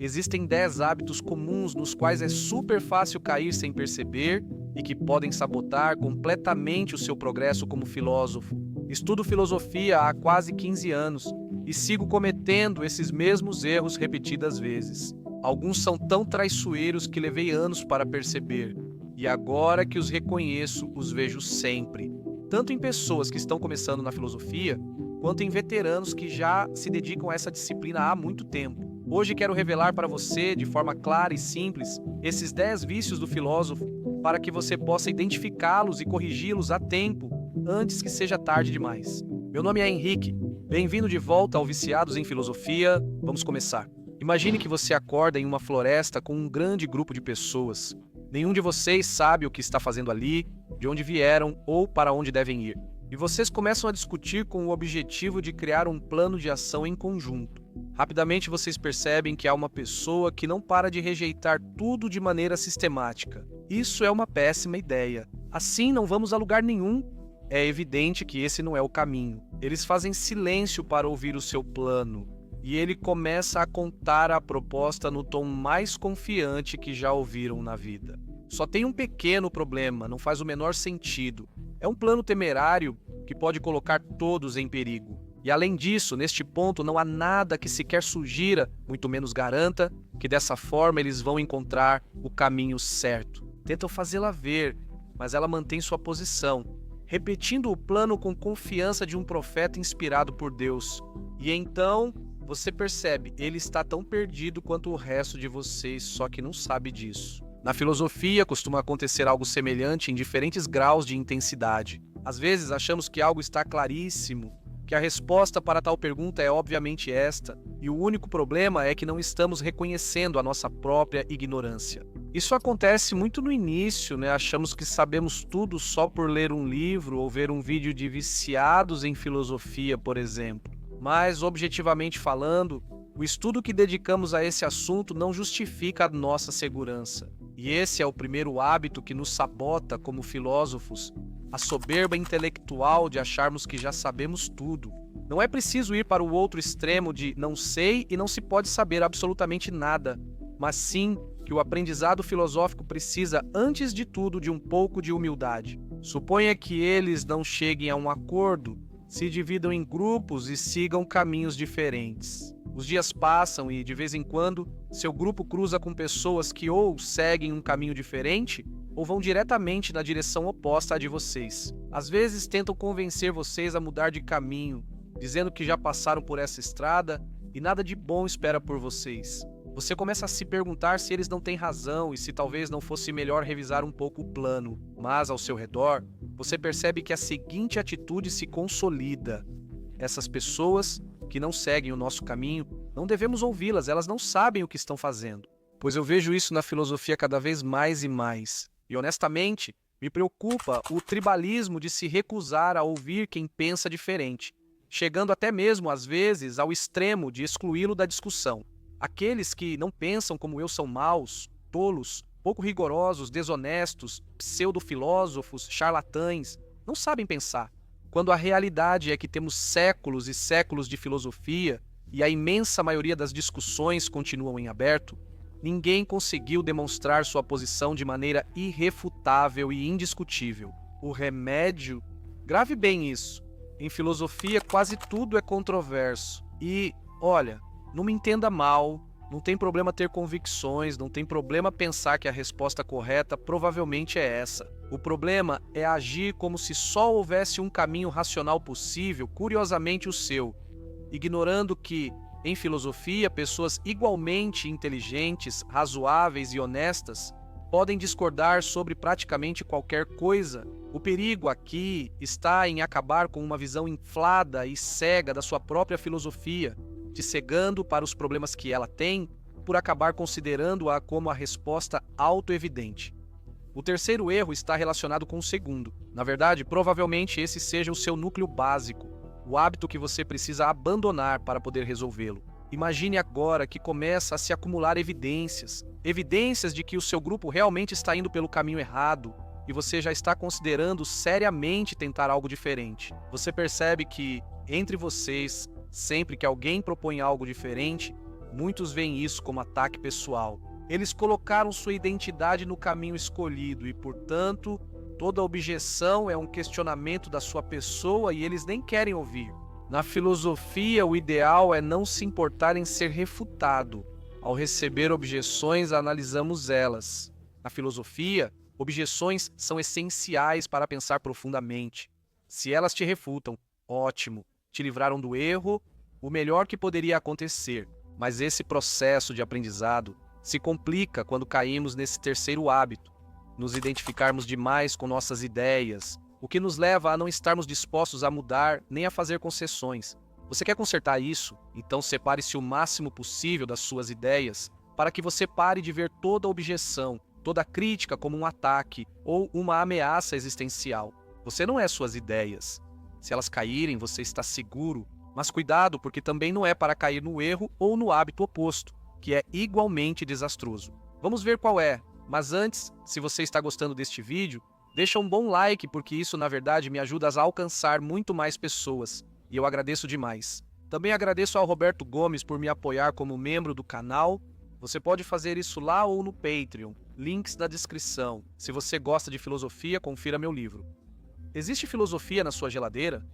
Existem 10 hábitos comuns nos quais é super fácil cair sem perceber e que podem sabotar completamente o seu progresso como filósofo. Estudo filosofia há quase 15 anos e sigo cometendo esses mesmos erros repetidas vezes. Alguns são tão traiçoeiros que levei anos para perceber, e agora que os reconheço, os vejo sempre, tanto em pessoas que estão começando na filosofia, quanto em veteranos que já se dedicam a essa disciplina há muito tempo. Hoje quero revelar para você, de forma clara e simples, esses 10 vícios do filósofo, para que você possa identificá-los e corrigi-los a tempo, antes que seja tarde demais. Meu nome é Henrique, bem-vindo de volta ao Viciados em Filosofia. Vamos começar. Imagine que você acorda em uma floresta com um grande grupo de pessoas. Nenhum de vocês sabe o que está fazendo ali, de onde vieram ou para onde devem ir. E vocês começam a discutir com o objetivo de criar um plano de ação em conjunto. Rapidamente vocês percebem que há uma pessoa que não para de rejeitar tudo de maneira sistemática. Isso é uma péssima ideia. Assim não vamos a lugar nenhum. É evidente que esse não é o caminho. Eles fazem silêncio para ouvir o seu plano. E ele começa a contar a proposta no tom mais confiante que já ouviram na vida. Só tem um pequeno problema, não faz o menor sentido. É um plano temerário que pode colocar todos em perigo. E além disso, neste ponto não há nada que sequer sugira, muito menos garanta, que dessa forma eles vão encontrar o caminho certo. Tentam fazê-la ver, mas ela mantém sua posição, repetindo o plano com confiança de um profeta inspirado por Deus. E então você percebe, ele está tão perdido quanto o resto de vocês, só que não sabe disso. Na filosofia, costuma acontecer algo semelhante em diferentes graus de intensidade. Às vezes achamos que algo está claríssimo, que a resposta para tal pergunta é obviamente esta, e o único problema é que não estamos reconhecendo a nossa própria ignorância. Isso acontece muito no início, né? Achamos que sabemos tudo só por ler um livro ou ver um vídeo de viciados em filosofia, por exemplo. Mas, objetivamente falando, o estudo que dedicamos a esse assunto não justifica a nossa segurança. E esse é o primeiro hábito que nos sabota como filósofos, a soberba intelectual de acharmos que já sabemos tudo. Não é preciso ir para o outro extremo de não sei e não se pode saber absolutamente nada, mas sim que o aprendizado filosófico precisa, antes de tudo, de um pouco de humildade. Suponha que eles não cheguem a um acordo, se dividam em grupos e sigam caminhos diferentes. Os dias passam e, de vez em quando, seu grupo cruza com pessoas que ou seguem um caminho diferente ou vão diretamente na direção oposta à de vocês. Às vezes tentam convencer vocês a mudar de caminho, dizendo que já passaram por essa estrada e nada de bom espera por vocês. Você começa a se perguntar se eles não têm razão e se talvez não fosse melhor revisar um pouco o plano. Mas, ao seu redor, você percebe que a seguinte atitude se consolida. Essas pessoas que não seguem o nosso caminho, não devemos ouvi-las, elas não sabem o que estão fazendo. Pois eu vejo isso na filosofia cada vez mais e mais. E, honestamente, me preocupa o tribalismo de se recusar a ouvir quem pensa diferente, chegando até mesmo, às vezes, ao extremo de excluí-lo da discussão. Aqueles que não pensam como eu são maus, tolos, pouco rigorosos, desonestos, pseudo-filósofos, charlatães, não sabem pensar. Quando a realidade é que temos séculos e séculos de filosofia e a imensa maioria das discussões continuam em aberto, ninguém conseguiu demonstrar sua posição de maneira irrefutável e indiscutível. O remédio? Grave bem isso. Em filosofia, quase tudo é controverso. E, olha, não me entenda mal, não tem problema ter convicções, não tem problema pensar que a resposta correta provavelmente é essa. O problema é agir como se só houvesse um caminho racional possível, curiosamente o seu, ignorando que, em filosofia, pessoas igualmente inteligentes, razoáveis e honestas podem discordar sobre praticamente qualquer coisa. O perigo aqui está em acabar com uma visão inflada e cega da sua própria filosofia, te cegando para os problemas que ela tem, por acabar considerando-a como a resposta auto-evidente. O terceiro erro está relacionado com o segundo. Na verdade, provavelmente esse seja o seu núcleo básico, o hábito que você precisa abandonar para poder resolvê-lo. Imagine agora que começa a se acumular evidências de que o seu grupo realmente está indo pelo caminho errado e você já está considerando seriamente tentar algo diferente. Você percebe que, entre vocês, sempre que alguém propõe algo diferente, Muitos veem isso como ataque pessoal. Eles colocaram sua identidade no caminho escolhido e, portanto, toda objeção é um questionamento da sua pessoa e eles nem querem ouvir. Na filosofia, o ideal é não se importar em ser refutado. Ao receber objeções, analisamos elas. Na filosofia, objeções são essenciais para pensar profundamente. Se elas te refutam, ótimo, te livraram do erro, o melhor que poderia acontecer. Mas esse processo de aprendizado se complica quando caímos nesse terceiro hábito, nos identificarmos demais com nossas ideias, o que nos leva a não estarmos dispostos a mudar nem a fazer concessões. Você quer consertar isso? Então separe-se o máximo possível das suas ideias para que você pare de ver toda objeção, toda crítica como um ataque ou uma ameaça existencial. Você não é suas ideias. Se elas caírem, você está seguro, mas cuidado, porque também não é para cair no erro ou no hábito oposto, que é igualmente desastroso. Vamos ver qual é, mas antes, se você está gostando deste vídeo, deixa um bom like, porque isso na verdade me ajuda a alcançar muito mais pessoas, e eu agradeço demais. Também agradeço ao Roberto Gomes por me apoiar como membro do canal. Você pode fazer isso lá ou no Patreon, links na descrição. Se você gosta de filosofia, confira meu livro. Existe filosofia na sua geladeira?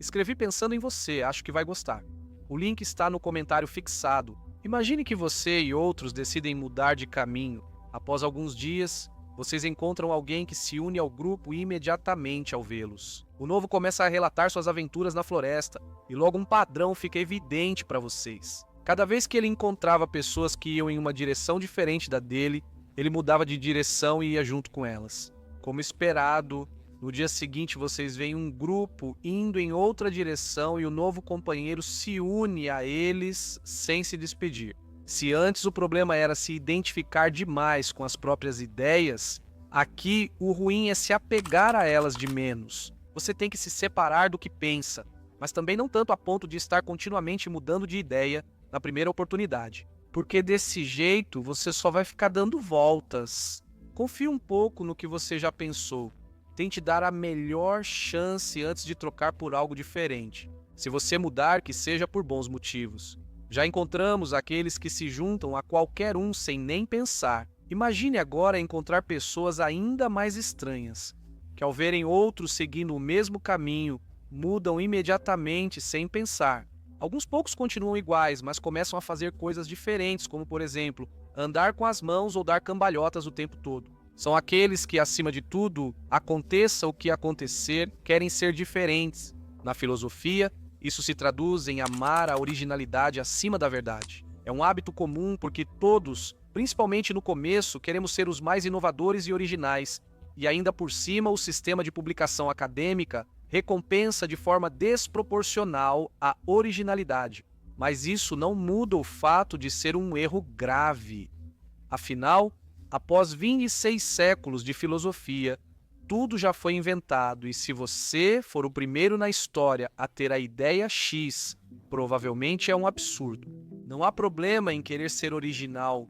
Escrevi pensando em você, acho que vai gostar. O link está no comentário fixado. Imagine que você e outros decidem mudar de caminho. Após alguns dias, vocês encontram alguém que se une ao grupo imediatamente ao vê-los. O novo começa a relatar suas aventuras na floresta, e logo um padrão fica evidente para vocês. Cada vez que ele encontrava pessoas que iam em uma direção diferente da dele, ele mudava de direção e ia junto com elas. Como esperado, no dia seguinte vocês veem um grupo indo em outra direção e o novo companheiro se une a eles sem se despedir. Se antes o problema era se identificar demais com as próprias ideias, aqui o ruim é se apegar a elas de menos. Você tem que se separar do que pensa, mas também não tanto a ponto de estar continuamente mudando de ideia na primeira oportunidade. Porque desse jeito você só vai ficar dando voltas. Confie um pouco no que você já pensou. Tente dar a melhor chance antes de trocar por algo diferente. Se você mudar, que seja por bons motivos. Já encontramos aqueles que se juntam a qualquer um sem nem pensar. Imagine agora encontrar pessoas ainda mais estranhas, que ao verem outros seguindo o mesmo caminho, mudam imediatamente sem pensar. Alguns poucos continuam iguais, mas começam a fazer coisas diferentes, como por exemplo, andar com as mãos ou dar cambalhotas o tempo todo. São aqueles que, acima de tudo, aconteça o que acontecer, querem ser diferentes. Na filosofia, isso se traduz em amar a originalidade acima da verdade. É um hábito comum porque todos, principalmente no começo, queremos ser os mais inovadores e originais. E ainda por cima, o sistema de publicação acadêmica recompensa de forma desproporcional a originalidade. Mas isso não muda o fato de ser um erro grave. Afinal, após 26 séculos de filosofia, tudo já foi inventado, e se você for o primeiro na história a ter a ideia X, provavelmente é um absurdo. Não há problema em querer ser original,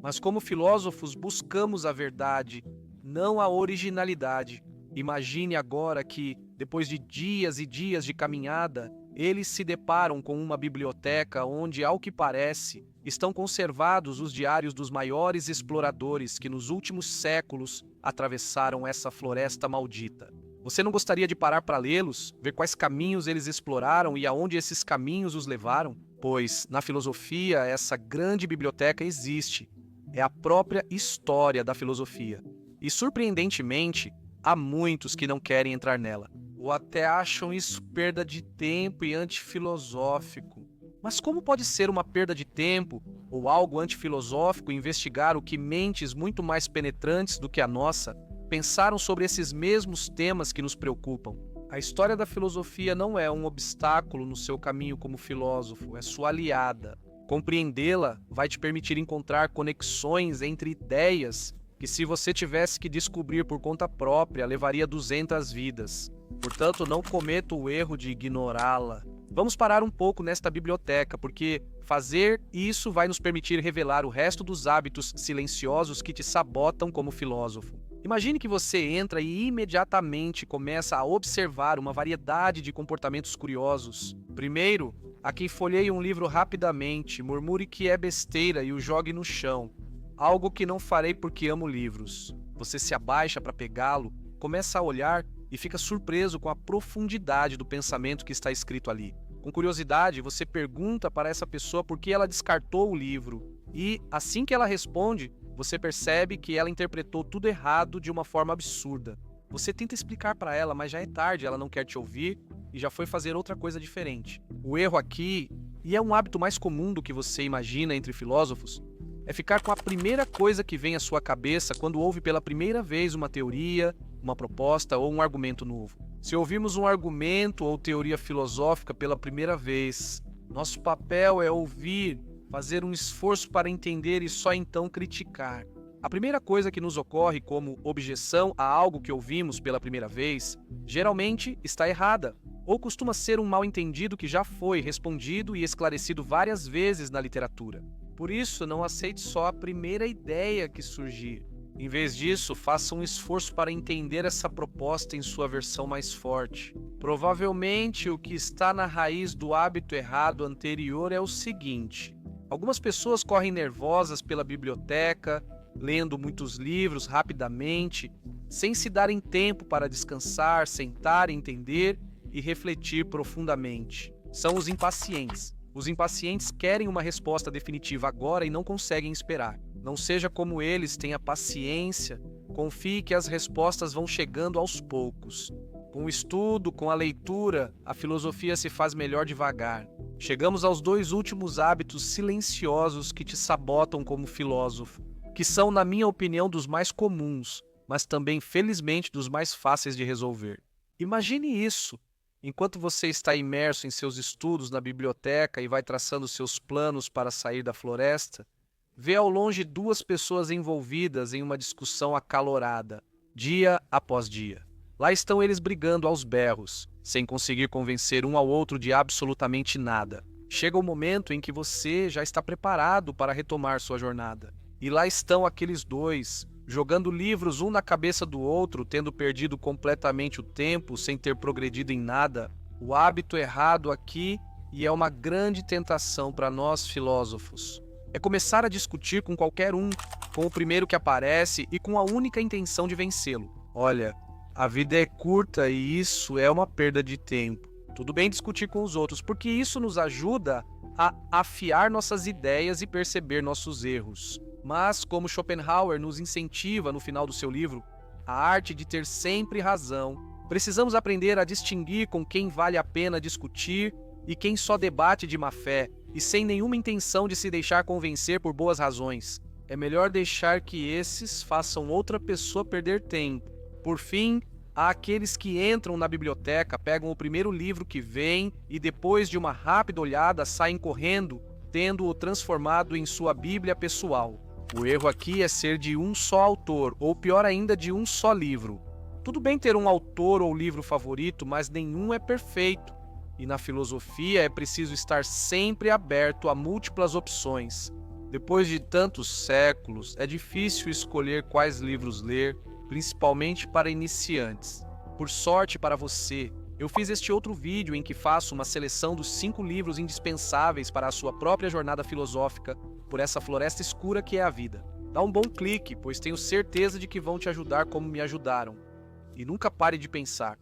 mas como filósofos buscamos a verdade, não a originalidade. Imagine agora que, depois de dias e dias de caminhada, eles se deparam com uma biblioteca onde, ao que parece, estão conservados os diários dos maiores exploradores que nos últimos séculos atravessaram essa floresta maldita. Você não gostaria de parar para lê-los, ver quais caminhos eles exploraram e aonde esses caminhos os levaram? Pois, na filosofia, essa grande biblioteca existe. É a própria história da filosofia. E, surpreendentemente, há muitos que não querem entrar nela, ou até acham isso perda de tempo e antifilosófico. Mas como pode ser uma perda de tempo ou algo antifilosófico investigar o que mentes muito mais penetrantes do que a nossa pensaram sobre esses mesmos temas que nos preocupam? A história da filosofia não é um obstáculo no seu caminho como filósofo, é sua aliada. Compreendê-la vai te permitir encontrar conexões entre ideias que, se você tivesse que descobrir por conta própria, levaria 200 vidas. Portanto, não cometa o erro de ignorá-la. Vamos parar um pouco nesta biblioteca, porque fazer isso vai nos permitir revelar o resto dos hábitos silenciosos que te sabotam como filósofo. Imagine que você entra e imediatamente começa a observar uma variedade de comportamentos curiosos. Primeiro, há quem folheie um livro rapidamente, murmure que é besteira e o jogue no chão. Algo que não farei porque amo livros. Você se abaixa para pegá-lo, começa a olhar e fica surpreso com a profundidade do pensamento que está escrito ali. Com curiosidade, você pergunta para essa pessoa por que ela descartou o livro. E, assim que ela responde, você percebe que ela interpretou tudo errado de uma forma absurda. Você tenta explicar para ela, mas já é tarde, ela não quer te ouvir e já foi fazer outra coisa diferente. O erro aqui, e é um hábito mais comum do que você imagina entre filósofos, é ficar com a primeira coisa que vem à sua cabeça quando ouve pela primeira vez uma teoria, uma proposta ou um argumento novo. Se ouvimos um argumento ou teoria filosófica pela primeira vez, nosso papel é ouvir, fazer um esforço para entender e só então criticar. A primeira coisa que nos ocorre como objeção a algo que ouvimos pela primeira vez, geralmente está errada, ou costuma ser um mal-entendido que já foi respondido e esclarecido várias vezes na literatura. Por isso, não aceite só a primeira ideia que surgir. Em vez disso, faça um esforço para entender essa proposta em sua versão mais forte. Provavelmente, o que está na raiz do hábito errado anterior é o seguinte: algumas pessoas correm nervosas pela biblioteca, lendo muitos livros rapidamente, sem se darem tempo para descansar, sentar, entender e refletir profundamente. São os impacientes. Os impacientes querem uma resposta definitiva agora e não conseguem esperar. Não seja como eles, tenha paciência, confie que as respostas vão chegando aos poucos. Com o estudo, com a leitura, a filosofia se faz melhor devagar. Chegamos aos dois últimos hábitos silenciosos que te sabotam como filósofo, que são, na minha opinião, dos mais comuns, mas também, felizmente, dos mais fáceis de resolver. Imagine isso. Enquanto você está imerso em seus estudos na biblioteca e vai traçando seus planos para sair da floresta, vê ao longe duas pessoas envolvidas em uma discussão acalorada, dia após dia. Lá estão eles brigando aos berros, sem conseguir convencer um ao outro de absolutamente nada. Chega o momento em que você já está preparado para retomar sua jornada. E lá estão aqueles dois, jogando livros um na cabeça do outro, tendo perdido completamente o tempo, sem ter progredido em nada. O hábito errado aqui, e é uma grande tentação para nós filósofos, é começar a discutir com qualquer um, com o primeiro que aparece e com a única intenção de vencê-lo. Olha, a vida é curta e isso é uma perda de tempo. Tudo bem discutir com os outros, porque isso nos ajuda a afiar nossas ideias e perceber nossos erros. Mas, como Schopenhauer nos incentiva no final do seu livro, A Arte de Ter Sempre Razão, precisamos aprender a distinguir com quem vale a pena discutir e quem só debate de má fé e sem nenhuma intenção de se deixar convencer por boas razões. É melhor deixar que esses façam outra pessoa perder tempo. Por fim, há aqueles que entram na biblioteca, pegam o primeiro livro que vem e depois de uma rápida olhada saem correndo, tendo-o transformado em sua Bíblia pessoal. O erro aqui é ser de um só autor, ou pior ainda, de um só livro. Tudo bem ter um autor ou livro favorito, mas nenhum é perfeito. E na filosofia é preciso estar sempre aberto a múltiplas opções. Depois de tantos séculos, é difícil escolher quais livros ler, principalmente para iniciantes. Por sorte para você, eu fiz este outro vídeo em que faço uma seleção dos 5 livros indispensáveis para a sua própria jornada filosófica por essa floresta escura que é a vida. Dá um bom clique, pois tenho certeza de que vão te ajudar como me ajudaram. E nunca pare de pensar.